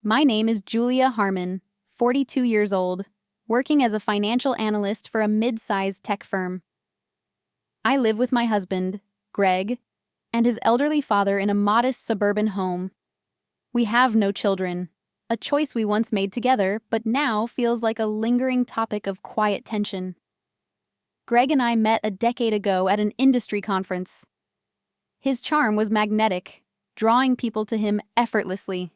My name is Julia Harmon, 42 years old, working as a financial analyst for a mid-sized tech firm. I live with my husband, Greg, and his elderly father in a modest suburban home. We have no children, a choice we once made together but now feels like a lingering topic of quiet tension. Greg and I met a decade ago at an industry conference. His charm was magnetic, drawing people to him effortlessly.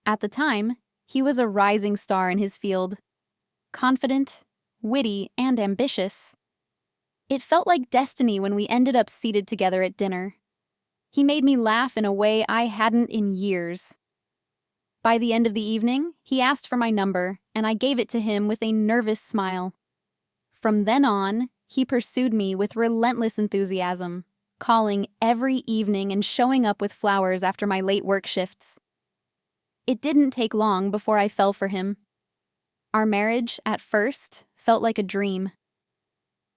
At the time, he was a rising star in his field, confident, witty, and ambitious. It felt like destiny when we ended up seated together at dinner. He made me laugh in a way I hadn't in years. By the end of the evening, he asked for my number, and I gave it to him with a nervous smile. From then on, he pursued me with relentless enthusiasm, calling every evening and showing up with flowers after my late work shifts. It didn't take long before I fell for him. Our marriage, at first, felt like a dream.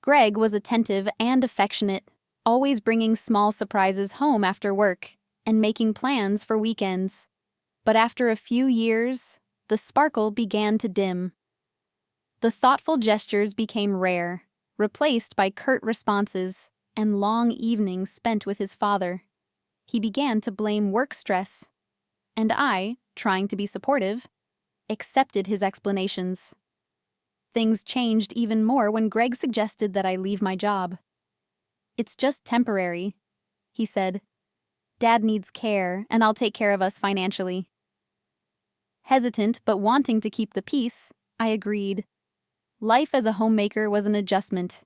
Greg was attentive and affectionate, always bringing small surprises home after work and making plans for weekends. But after a few years, the sparkle began to dim. The thoughtful gestures became rare, replaced by curt responses and long evenings spent with his father. He began to blame work stress, and I, trying to be supportive, accepted his explanations. Things changed even more when Greg suggested that I leave my job. "It's just temporary," he said. "Dad needs care, and I'll take care of us financially." Hesitant but wanting to keep the peace, I agreed. Life as a homemaker was an adjustment.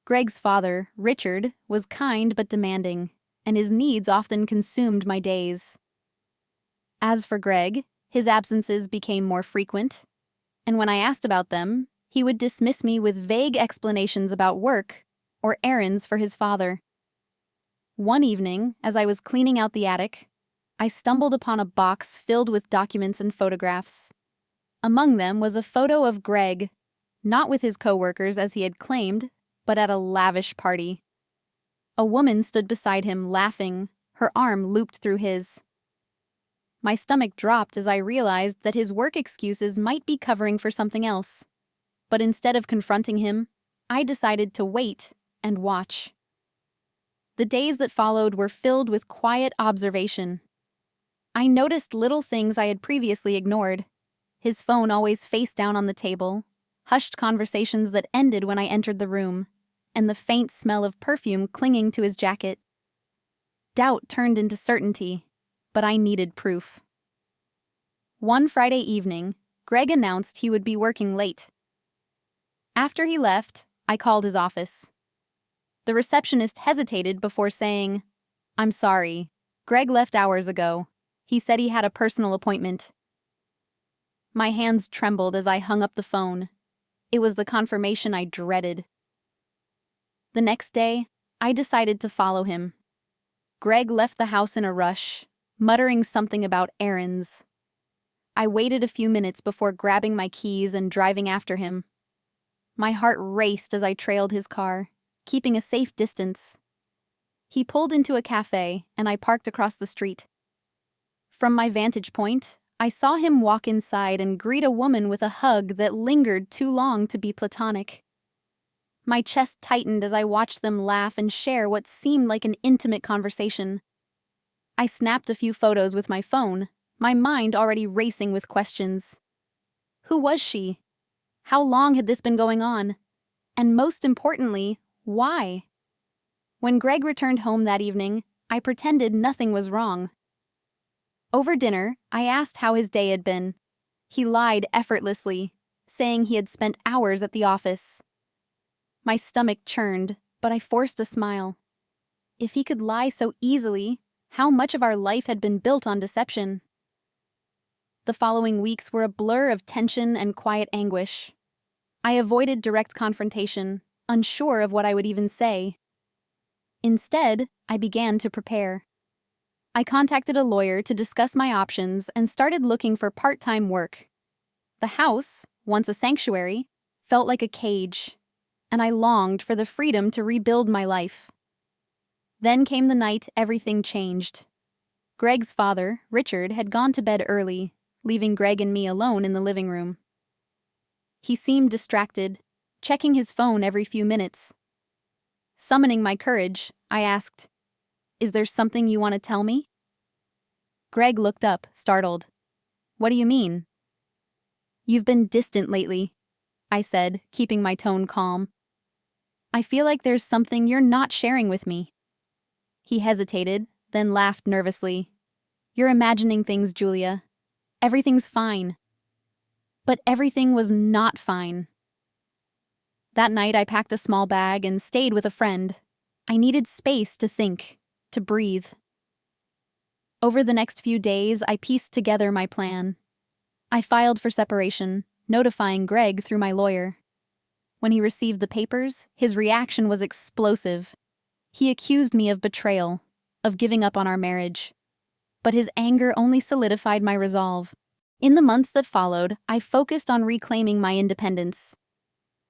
Greg's father, Richard, was kind but demanding, and his needs often consumed my days. As for Greg, his absences became more frequent, and when I asked about them, he would dismiss me with vague explanations about work or errands for his father. One evening, as I was cleaning out the attic, I stumbled upon a box filled with documents and photographs. Among them was a photo of Greg, not with his coworkers as he had claimed, but at a lavish party. A woman stood beside him, laughing, her arm looped through his. My stomach dropped as I realized that his work excuses might be covering for something else. But instead of confronting him, I decided to wait and watch. The days that followed were filled with quiet observation. I noticed little things I had previously ignored. His phone always face down on the table, hushed conversations that ended when I entered the room, and the faint smell of perfume clinging to his jacket. Doubt turned into certainty, but I needed proof. One Friday evening, Greg announced he would be working late. After he left, I called his office. The receptionist hesitated before saying, "I'm sorry, Greg left hours ago. He said he had a personal appointment." My hands trembled as I hung up the phone. It was the confirmation I dreaded. The next day, I decided to follow him. Greg left the house in a rush, muttering something about errands. I waited a few minutes before grabbing my keys and driving after him. My heart raced as I trailed his car, keeping a safe distance. He pulled into a cafe, and I parked across the street. From my vantage point, I saw him walk inside and greet a woman with a hug that lingered too long to be platonic. My chest tightened as I watched them laugh and share what seemed like an intimate conversation. I snapped a few photos with my phone, my mind already racing with questions. Who was she? How long had this been going on? And most importantly, why? When Greg returned home that evening, I pretended nothing was wrong. Over dinner, I asked how his day had been. He lied effortlessly, saying he had spent hours at the office. My stomach churned, but I forced a smile. If he could lie so easily, how much of our life had been built on deception? The following weeks were a blur of tension and quiet anguish. I avoided direct confrontation, unsure of what I would even say. Instead, I began to prepare. I contacted a lawyer to discuss my options and started looking for part-time work. The house, once a sanctuary, felt like a cage, and I longed for the freedom to rebuild my life. Then came the night everything changed. Greg's father, Richard, had gone to bed early, leaving Greg and me alone in the living room. He seemed distracted, checking his phone every few minutes. Summoning my courage, I asked, "Is there something you want to tell me?" Greg looked up, startled. "What do you mean?" "You've been distant lately," I said, keeping my tone calm. "I feel like there's something you're not sharing with me." He hesitated, then laughed nervously. "You're imagining things, Julia. Everything's fine." But everything was not fine. That night I packed a small bag and stayed with a friend. I needed space to think, to breathe. Over the next few days, I pieced together my plan. I filed for separation, notifying Greg through my lawyer. When he received the papers, his reaction was explosive. He accused me of betrayal, of giving up on our marriage. But his anger only solidified my resolve. In the months that followed, I focused on reclaiming my independence.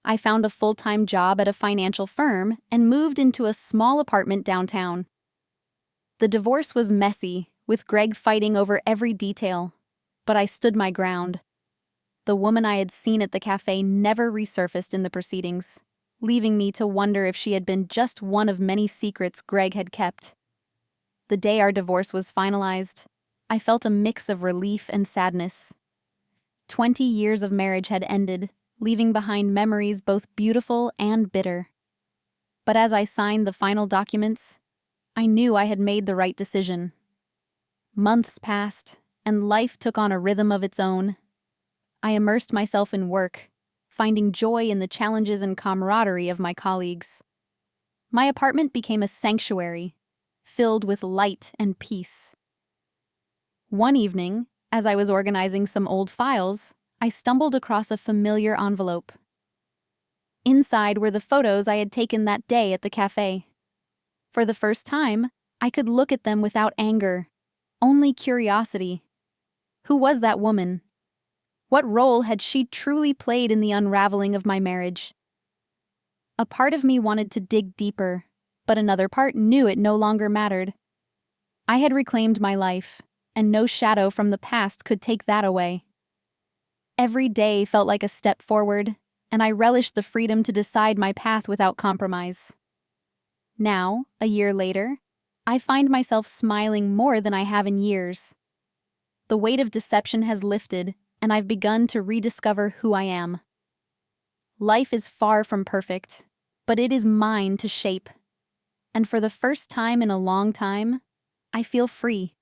I found a full-time job at a financial firm and moved into a small apartment downtown. The divorce was messy, with Greg fighting over every detail, but I stood my ground. The woman I had seen at the cafe never resurfaced in the proceedings, leaving me to wonder if she had been just one of many secrets Greg had kept. The day our divorce was finalized, I felt a mix of relief and sadness. 20 years of marriage had ended, leaving behind memories both beautiful and bitter. But as I signed the final documents, I knew I had made the right decision. Months passed, and life took on a rhythm of its own. I immersed myself in work, finding joy in the challenges and camaraderie of my colleagues. My apartment became a sanctuary, filled with light and peace. One evening, as I was organizing some old files, I stumbled across a familiar envelope. Inside were the photos I had taken that day at the cafe. For the first time, I could look at them without anger, only curiosity. Who was that woman? What role had she truly played in the unraveling of my marriage? A part of me wanted to dig deeper, but another part knew it no longer mattered. I had reclaimed my life, and no shadow from the past could take that away. Every day felt like a step forward, and I relished the freedom to decide my path without compromise. Now, a year later, I find myself smiling more than I have in years. The weight of deception has lifted, and I've begun to rediscover who I am. Life is far from perfect, but it is mine to shape. And for the first time in a long time, I feel free.